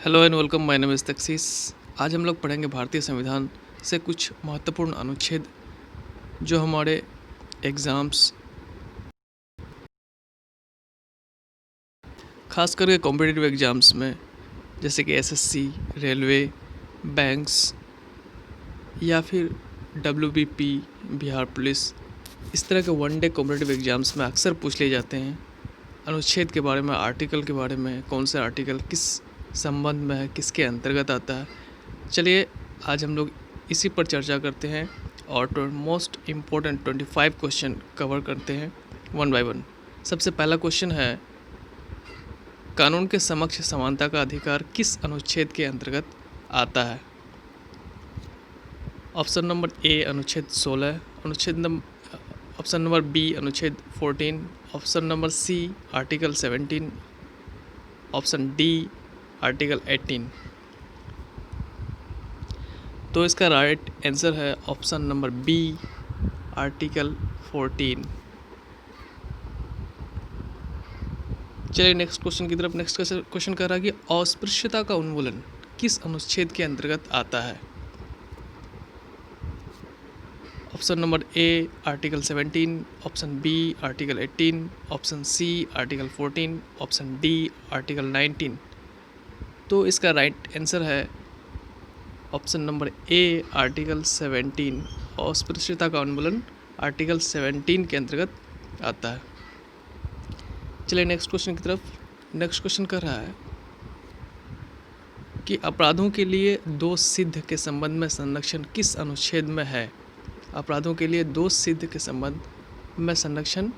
Hello and welcome, my name is तक्सीस। आज हम लोग पढ़ेंगे भारतीय संविधान से कुछ महत्वपूर्ण अनुच्छेद जो हमारे एग्ज़ाम्स, खास करके कॉम्पिटिटिव एग्ज़ाम्स में, जैसे कि एसएससी, रेलवे, बैंक्स या फिर डब्ल्यूबीपी, बिहार पुलिस, इस तरह के वनडे कॉम्पिटिटिव एग्ज़ाम्स में अक्सर पूछ लिए जाते हैं। अनुच्छेद के बारे में, आर्टिकल के बारे में, कौन सा आर्टिकल किस संबंध में है, किसके अंतर्गत आता है। चलिए आज हम लोग इसी पर चर्चा करते हैं और मोस्ट इम्पोर्टेंट 25 क्वेश्चन कवर करते हैं वन बाय वन। सबसे पहला क्वेश्चन है, कानून के समक्ष समानता का अधिकार किस अनुच्छेद के अंतर्गत आता है? ऑप्शन नंबर ए अनुच्छेद 16, ऑप्शन नंबर बी अनुच्छेद 14, option number C article 17, option D article 18। तो इसका राइट आंसर है ऑप्शन नंबर बी आर्टिकल 14। चलिए नेक्स्ट क्वेश्चन की तरफ। नेक्स्ट क्वेश्चन कह रहा है कि अस्पृश्यता का उन्मूलन किस अनुच्छेद के अंतर्गत आता है? Option number A article 17, option B article 18, option C article 14, option D article 19। तो इसका राइट आंसर है ऑप्शन नंबर ए आर्टिकल 17। अस्पृश्यता का उन्मूलन आर्टिकल 17 के अंतर्गत आता है। चलिए नेक्स्ट क्वेश्चन की तरफ। नेक्स्ट क्वेश्चन कर रहा है कि अपराधों के लिए दोष सिद्ध के संबंध में संरक्षण किस अनुच्छेद में है? अपराधों के लिए दोष सिद्ध के संबंध में संरक्षण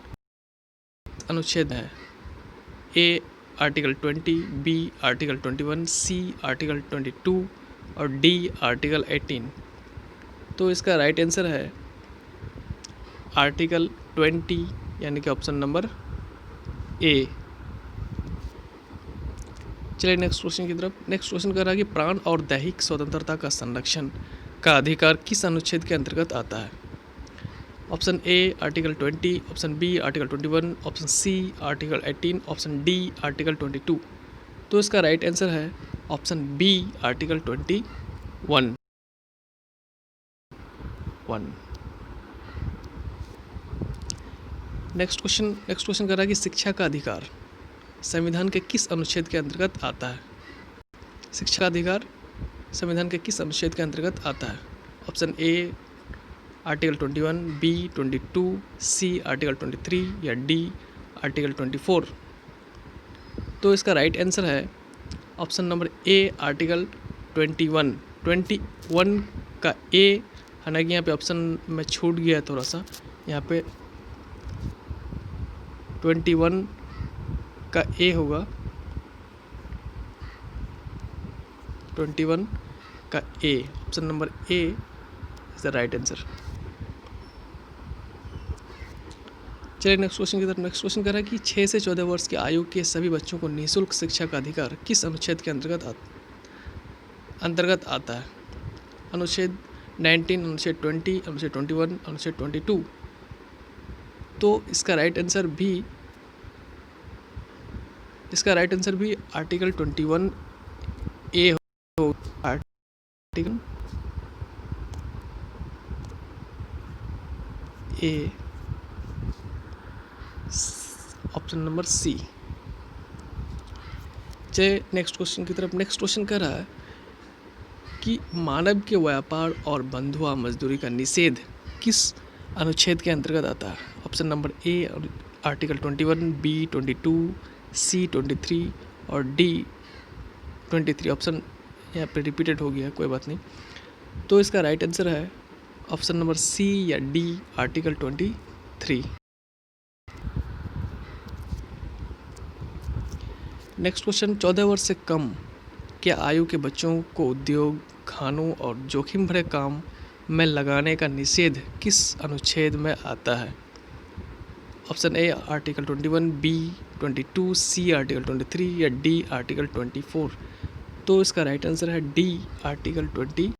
अनुच्छेद है। A article 20, B article 21, C article 22 और डी आर्टिकल 18। तो इसका राइट आंसर है आर्टिकल 20, यानी कि ऑप्शन नंबर ए। चलिए नेक्स्ट क्वेश्चन की तरफ। नेक्स्ट क्वेश्चन कर रहा है कि प्राण और दैहिक स्वतंत्रता का संरक्षण का अधिकार किस अनुच्छेद के अंतर्गत आता है? Option A article 20, option B article 21, option C article 18, option D article 22। तो इसका राइट आंसर है option B article 21। Next question कर रहा है कि शिक्षा का अधिकार संविधान के किस अनुच्छेद के अंतर्गत आता है? शिक्षा का अधिकार संविधान के किस अनुच्छेद के अंतर्गत आता है? Option A article 21, B 22, C article 23 या डी आर्टिकल 24। तो इसका राइट आंसर है ऑप्शन नंबर ए आर्टिकल 21 का ए। हालांकि यहाँ पे ऑप्शन में छूट गया थोड़ा सा, यहाँ पे 21 का ए होगा, 21 का A, option number A is the right answer. चलिए नेक्स्ट क्वेश्चन की तरफ। नेक्स्ट क्वेश्चन कर रहा है कि 6 से 14 वर्ष की आयु के सभी बच्चों को निःशुल्क शिक्षा का अधिकार किस अनुच्छेद के अंतर्गत आता है? अनुच्छेद 19, अनुच्छेद 20, अनुच्छेद 21, अनुच्छेद 22। तो इसका राइट आंसर भी आर्टिकल 21 ए हो। Article a, option number C. चलिए नेक्स्ट क्वेश्चन की तरफ। नेक्स्ट क्वेश्चन कर रहा है कि मानव के व्यापार और बंधुआ मजदूरी का निषेध किस अनुच्छेद के अंतर्गत आता है? Option number A article 21, B 22, C 23 और डी 23। ऑप्शन यहाँ पे रिपीटेड हो गया, कोई बात नहीं। तो इसका राइट आंसर है ऑप्शन नंबर सी या डी आर्टिकल 23। नेक्स्ट क्वेश्चन, 14 वर्ष से कम के आयु के बच्चों को उद्योग, खानों और जोखिम भरे काम में लगाने का निषेध किस अनुच्छेद में आता है? Option A article 21, B 22, C article 23 या डी आर्टिकल 24। तो इसका राइट आंसर है डी आर्टिकल 20।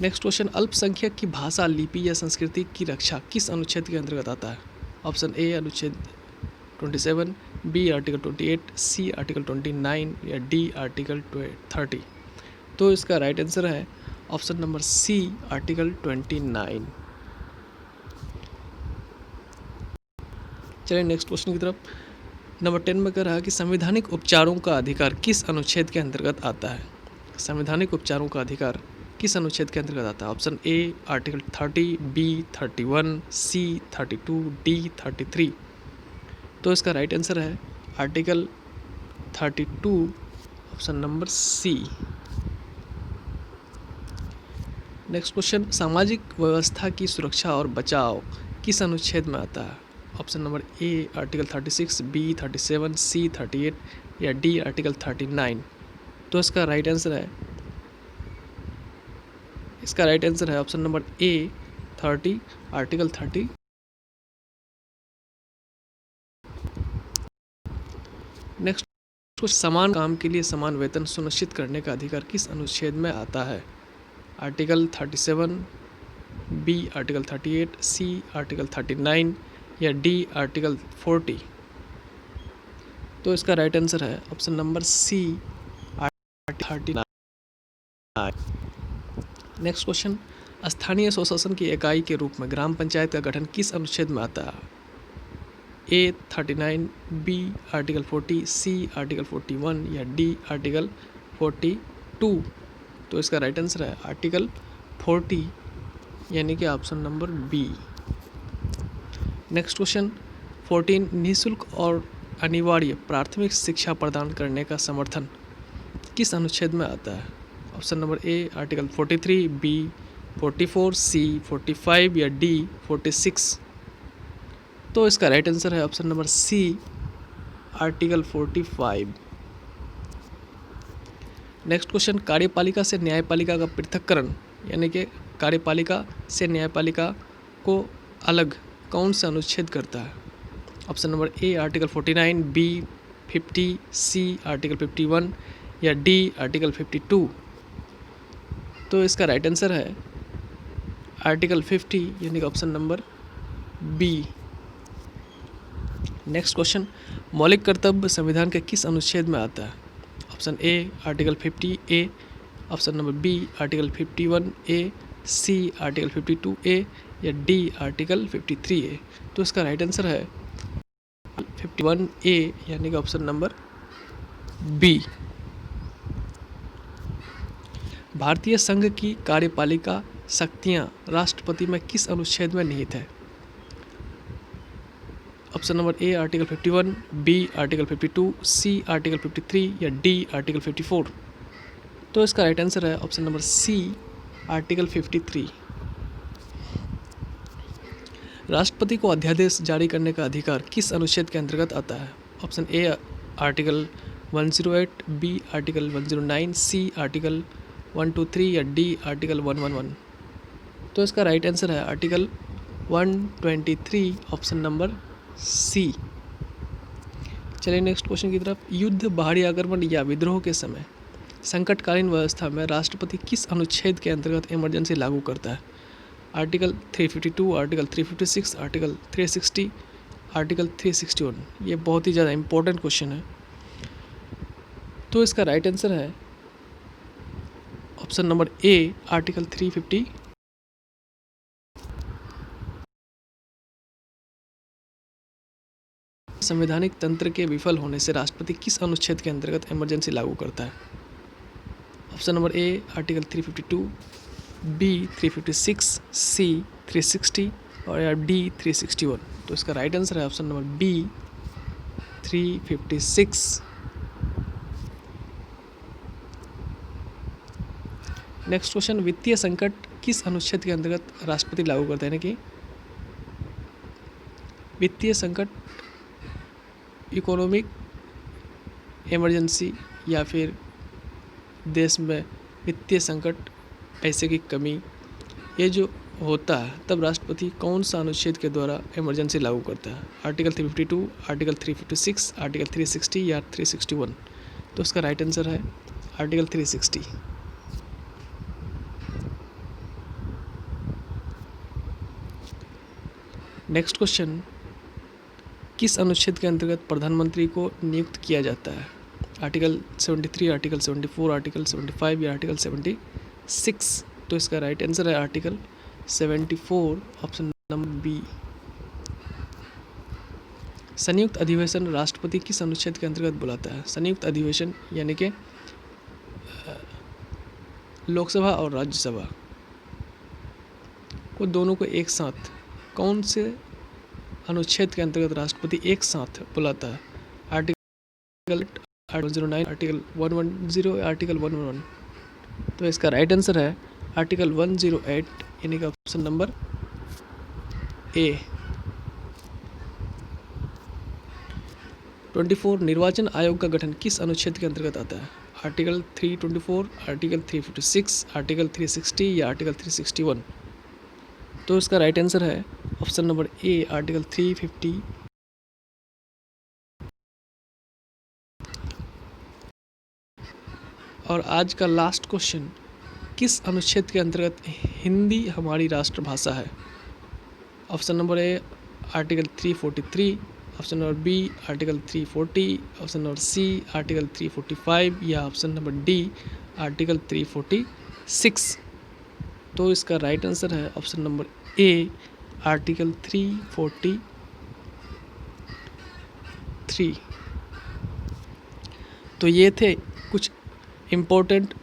नेक्स्ट क्वेश्चन, अल्पसंख्यक की भाषा, लिपि या संस्कृति की रक्षा किस अनुच्छेद के अंतर्गत आता है? ऑप्शन ए अनुच्छेद 27, बी आर्टिकल 28, सी आर्टिकल 29 या डी आर्टिकल 30। तो इसका राइट आंसर है ऑप्शन नंबर सी आर्टिकल 29। चलिए नेक्स्ट क्वेश्चन की तरफ। नंबर 10 में कह रहा है कि संवैधानिक उपचारों का अधिकार किस अनुच्छेद के अंतर्गत आता है। संवैधानिक उपचारों का अधिकार किस अनुच्छेद के अंतर्गत आता है। Option A article 30, B 31, C 32, D 33। तो इसका राइट आंसर है article 32, option number C. Next question, सामाजिक व्यवस्था की सुरक्षा और बचाव किस अनुच्छेद में आता है। Option number A article 36, B 37, C 38 या डी आर्टिकल 39। तो इसका राइट आंसर है option number A 30, article 30। Next, कुछ समान काम के लिए समान वेतन सुनिश्चित करने का अधिकार किस अनुच्छेद में आता है। Article 37, B article 38, C article 39 या डी आर्टिकल 40। तो इसका राइट आंसर है option number C article 39। Next question, स्थानीय स्वशासन की इकाई के रूप में ग्राम पंचायत का गठन किस अनुच्छेद में आता है। ए 39, बी आर्टिकल 40, सी आर्टिकल 41 या डी आर्टिकल 42। तो इसका राइट आंसर है आर्टिकल 40, यानी कि option number B. Next question 14, निःशुल्क और अनिवार्य प्राथमिक शिक्षा प्रदान करने का समर्थन किस अनुच्छेद में आता है। Option number A article 43, B 44, C 45 या डी 46। तो इसका राइट आंसर है option number C article 45। Next question, कार्यपालिका से न्यायपालिका का पृथक्करण, यानी कि कार्यपालिका से न्यायपालिका को अलग कौन सा अनुच्छेद करता है। Option number A article 49, B 50, C article 51 या डी आर्टिकल 52। तो इसका राइट आंसर है आर्टिकल 50, यानी कि option number B. Next question, मौलिक कर्तव्य संविधान के किस अनुच्छेद में आता है। Option A article 50 A, option number B article 51 A, C article 52 A या डी आर्टिकल 53 ए। तो इसका राइट आंसर है 51 ए, यानी कि ऑप्शन नंबर बी। भारतीय संघ की कार्यपालिका शक्तियां राष्ट्रपति में किस अनुच्छेद में निहित है। Option number A article 51, B article 52, C article 53 या डी आर्टिकल 54। तो इसका राइट आंसर है ऑप्शन नंबर सी आर्टिकल 53। राष्ट्रपति को अध्यादेश जारी करने का अधिकार किस अनुच्छेद के अंतर्गत आता है। Option A article 108, B article 109, C article 123 या डी आर्टिकल 111। तो इसका राइट आंसर है आर्टिकल 123, ऑप्शन नंबर सी। चलिए नेक्स्ट क्वेश्चन की तरफ। युद्ध, बाहरी आक्रमण या विद्रोह के समय संकटकालीन व्यवस्था में राष्ट्रपति किस अनुच्छेद के अंतर्गत इमरजेंसी लागू करता है। Article 352, article 356, article 360, article 361। ये बहुत ही ज़्यादा इंपॉर्टेंट क्वेश्चन है। तो इसका राइट आंसर है ऑप्शन नंबर ए आर्टिकल 350। संवैधानिक तंत्र के विफल होने से राष्ट्रपति किस अनुच्छेद के अंतर्गत इमरजेंसी लागू करता है। Option number A article 352, B 356, C 360 और या डी 361। तो इसका राइट आंसर है option number B 356। Next question, वित्तीय संकट किस अनुच्छेद के अंतर्गत राष्ट्रपति लागू करते हैं। यानी कि वित्तीय संकट, इकोनॉमिक इमरजेंसी या फिर देश में वित्तीय संकट, पैसे की कमी, ये जो होता है तब राष्ट्रपति कौन सा अनुच्छेद के द्वारा इमरजेंसी लागू करता है। आर्टिकल 352, आर्टिकल 356, आर्टिकल 360 या 361। तो उसका राइट आंसर है आर्टिकल 360। नेक्स्ट क्वेश्चन, किस अनुच्छेद के अंतर्गत प्रधानमंत्री को नियुक्त किया जाता है? आर्टिकल 73, आर्टिकल 74, आर्टिकल 75 या आर्टिकल 76? तो इसका राइट आंसर है आर्टिकल 74, ऑप्शन नंबर बी। संयुक्त अधिवेशन राष्ट्रपति किस अनुच्छेद के अंतर्गत बुलाता है? संयुक्त अधिवेशन यानी कि लोकसभा और राज्यसभा को दोनों को एक साथ कौन से अनुच्छेद के अंतर्गत राष्ट्रपति एक साथ बुलाता है? Article 109, article 110, article 111? तो इसका राइट आंसर है आर्टिकल 108 यानी कि ऑप्शन नंबर ए। 24 निर्वाचन आयोग का गठन किस अनुच्छेद के अंतर्गत आता है? आर्टिकल 324, आर्टिकल 356, आर्टिकल 360 या आर्टिकल 361? तो इसका राइट आंसर है ऑप्शन नंबर ए, आर्टिकल 350। और आज का लास्ट क्वेश्चन, किस अनुच्छेद के अंतर्गत हिंदी हमारी राष्ट्रभाषा है? Option number A article 343, option number B article 340, option number C article 345 या ऑप्शन नंबर डी आर्टिकल 346? तो इसका राइट आंसर है ऑप्शन नंबर ए, आर्टिकल 343। तो ये थे कुछ इम्पोर्टेंट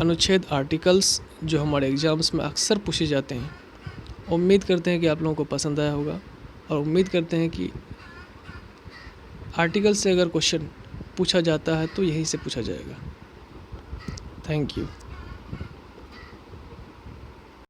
अनुच्छेद आर्टिकल्स जो हमारे एग्ज़ाम्स में अक्सर पूछे जाते हैं। उम्मीद करते हैं कि आप लोगों को पसंद आया होगा और उम्मीद करते हैं कि आर्टिकल से अगर क्वेश्चन पूछा जाता है तो यहीं से पूछा जाएगा। Thank you.